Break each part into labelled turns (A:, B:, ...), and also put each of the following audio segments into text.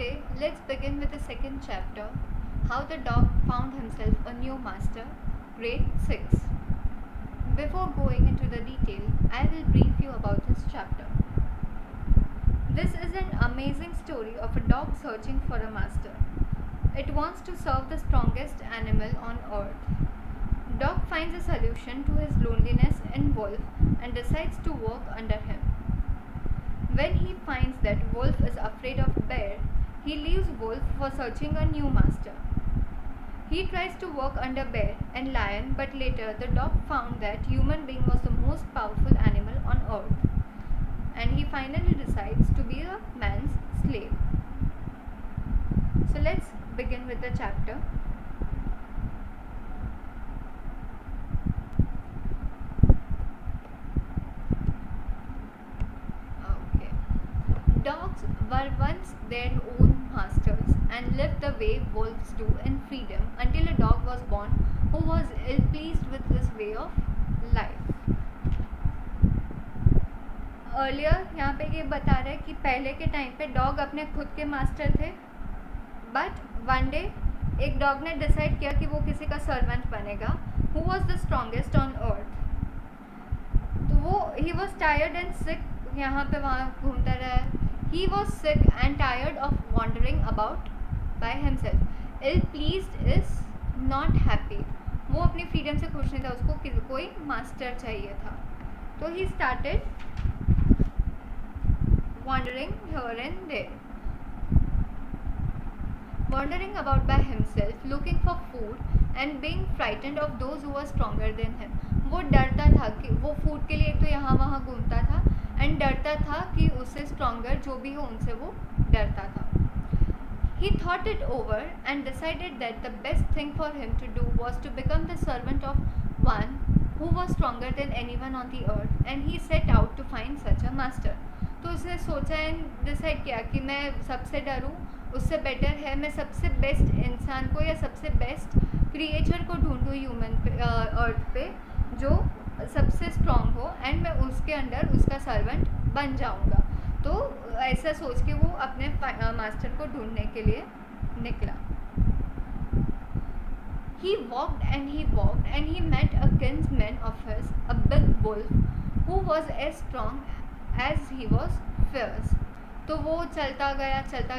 A: today, let's begin with the second chapter, How the Dog Found Himself a New Master, Grade 6. Before going into the detail, I will brief you about this chapter. This is an amazing story of a dog searching for a master. It wants to serve the strongest animal on earth. Dog finds a solution to his loneliness in Wolf and decides to work under him. When he finds that Wolf is afraid of Bear, he leaves Wolf for searching a new master. He tries to work under Bear and Lion, but later the dog found that human being was the most powerful animal on earth, and he finally decides to be a man's slave. So let's begin with the chapter. Dogs were once their own masters and lived the way wolves do in freedom until a dog was born who was ill-pleased with this way of life. Earlier यहाँ पे ये बता रहा है कि पहले के time पे डॉग अपने खुद के मास्टर थे, बट वन डे एक डॉग ने डिसाइड किया कि वो किसी का सर्वेंट बनेगा who was the strongest on earth. तो वो ही वॉज टायर्ड एंड सिक, यहाँ पे वहाँ घूमता रहा. He was sick and tired of wandering about by himself. Ill-pleased is not happy. वो अपनी फ्रीडम से खुश नहीं था, उसको कोई मास्टर चाहिए था. तो he started wandering here and there. Wandering about by himself, looking for food and being frightened of those who were stronger than him. वो डरता था कि वो फूड के लिए एक तो यहाँ वहाँ घूमता था एंड डरता था कि उससे स्ट्रॉन्गर जो भी हो उनसे वो डरता था. He thought it over and decided that the best thing for him to do was to become the servant of one who was stronger than anyone on the earth, and he set out to find such a master. तो उसने सोचा and decide किया कि मैं सबसे डरूं, उससे better है मैं सबसे बेस्ट इंसान को या सबसे बेस्ट क्रिएचर को ढूंढूं ह्यूमन अर्थ पे जो सबसे स्ट्रॉन्ग हो एंड मैं उसके अंडर उसका सर्वेंट बन जाऊंगा. तो ऐसा सोच के वो अपने मास्टर को ढूंढने के लिए निकला. He walked and he met a kinsman of his, a big wolf, who was as strong as he was fierce. तो वो चलता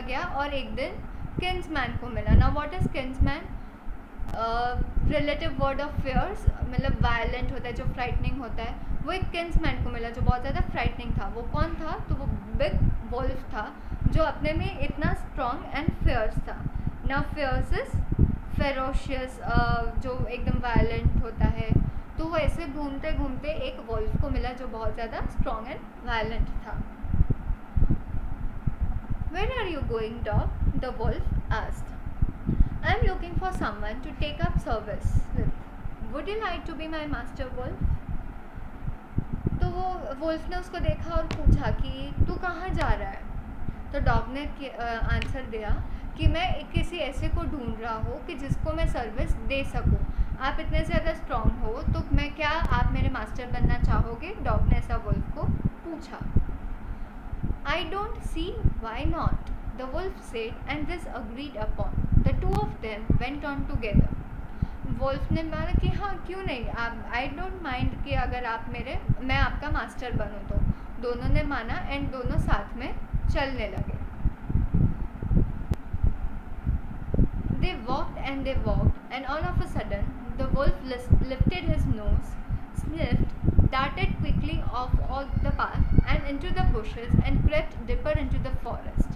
A: गया और एक दिन किन्समैन को मिला. ना what is kinsman? Relative word of fierce, मतलब वायलेंट होता है जो फ्राइटनिंग होता है. वो एक किन्समैन को मिला जो बहुत ज़्यादा फ्राइटनिंग था. वो कौन था? तो वो बिग वुल्फ था जो अपने में इतना स्ट्रॉन्ग एंड फियर्स था. ना फियर्स इज फेरोशियस, जो एकदम वायलेंट होता है. तो वो ऐसे घूमते घूमते एक वुल्फ को मिला जो बहुत ज़्यादा स्ट्रॉन्ग एंड वायलेंट था. Where are you going, dog? The wolf asked. I am looking for someone to take up service with. Would you like to be my master, wolf? तो वो वुल्फ ने उसको देखा और पूछा कि तू कहाँ जा रहा है. तो डॉग ने आंसर दिया कि मैं किसी ऐसे को ढूंढ रहा हूँ कि जिसको मैं सर्विस दे सकूँ. आप इतने ज़्यादा स्ट्रॉन्ग हो तो मैं क्या आप मेरे मास्टर बनना चाहोगे? डॉग ने ऐसा वुल्फ को पूछा. I don't see why not, the wolf said, and this agreed upon. The two of them went on together. Wolf ने माना कि हाँ क्यों नहीं, आप आई डोंट माइंड कि अगर आप मैं आपका मास्टर बनूँ. तो दोनों ने माना एंड दोनों साथ में चलने लगे. They walked and all of a sudden the wolf lifted his nose, sniffed, darted quickly off all the path and into the bushes and crept deeper into the forest.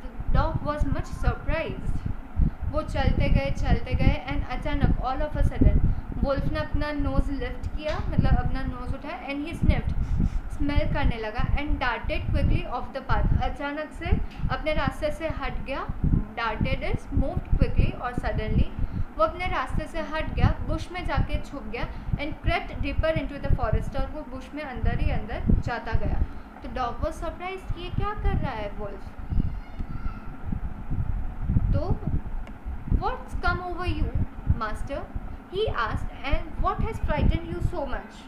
A: The dog was much surprised. वो चलते गए and अचानक all of a sudden wolf ने अपना nose lift किया, मतलब अपना nose उठाया एंड ही स्निफ्ड, स्मेल करने लगा and darted quickly off the path. अचानक से अपने रास्ते से हट गया. डार्टेड इज मूव्ड क्विकली और सडनली वो अपने रास्ते से हट गया, बुश में जाके छुप गया and crept deeper into the forest. और वो बुश में अंदर ही अंदर जाता गया. तो डॉग वाज सरप्राइज्ड कि ये क्या कर रहा है वुल्फ. तो What's come over you, master? He asked, and what has frightened you so much?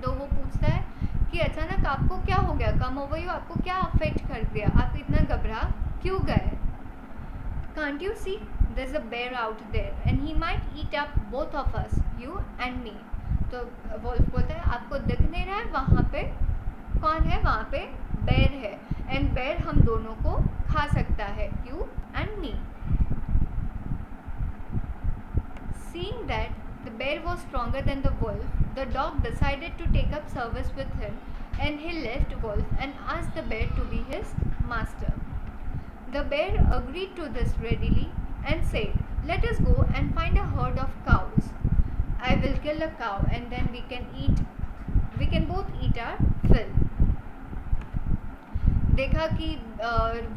A: तो वो पूछता है कि अचानक आपको क्या हो गया. कम ओवर यू, आपको क्या अफेक्ट कर दिया, आप इतना घबरा क्यों गए? Can't you see? There's a bear out there and he might eat up both of us, you and me. तो वोल्फ बोलता है आपको दिख नहीं रहा है, वहाँ पे कौन है? वहाँ पे बेर है एंड बेर हम दोनों को खा सकता है, you and me. Seeing that the bear was stronger than the wolf, the dog decided to take up service with him and he left Wolf and asked the bear to be his master. The bear agreed to this readily and said, "Let us go and find a herd of cows. I will kill a cow and then we can both eat our fill." देखा कि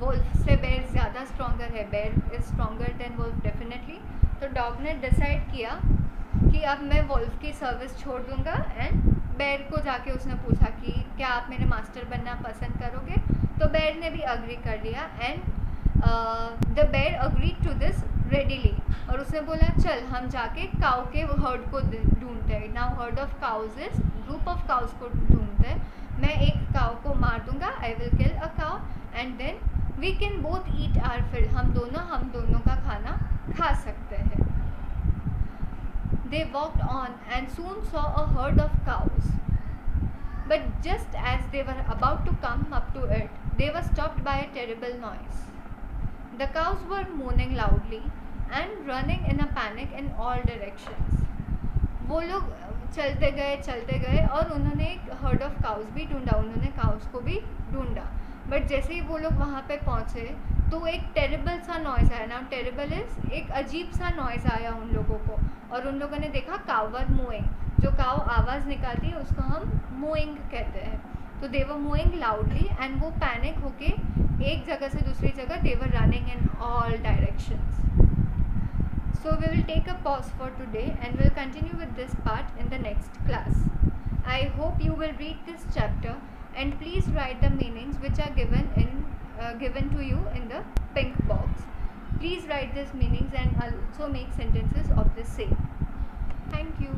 A: Wolff से बेर ज़्यादा stronger है, bear is stronger than wolf definitely. तो dog ने decide किया कि अब मैं वोल्फ की सर्विस छोड़ दूंगा एंड बेर को जाके उसने पूछा कि क्या आप मेरे मास्टर बनना पसंद करोगे? तो बेर ने भी अग्री कर लिया एंड द बेर अग्री टू दिस रेडीली. और उसने बोला चल हम जाके काउ के हर्ड को ढूंढते हैं. Now herd of cows is group of cows को ढूंढते हैं. मैं एक काउ को मार दूंगा, I will kill a cow and then we can both eat our fill. हम दोनों का खाना खा सकते हैं. They walked on and soon saw a herd of cows. But just as they were about to come up to it, they were stopped by a terrible noise. The cows were moaning loudly and running in a panic in all directions. वो लोग चलते गए और उन्होंने एक heard of cows भी ढूंढा, उन्होंने काउस को भी ढूंढा. बट जैसे ही वो लोग वहाँ पे पहुँचे तो एक टेरिबल सा नॉइज़ आया. नाउ टेरिबल इज़ एक अजीब सा नॉइज़ आया उन लोगों को और उन लोगों ने देखा काउ वर मूइंग. जो काउ आवाज़ निकालती है उसको हम मूइंग कहते हैं. तो they were mooing loudly and वो पैनिक होके एक जगह से दूसरी जगह they were running in all directions. So we will take a pause for today and we'll continue with this part in the next class. I hope you will read this chapter and please write the meanings which are given to you in the pink box. Please write these meanings and also make sentences of the same. Thank you.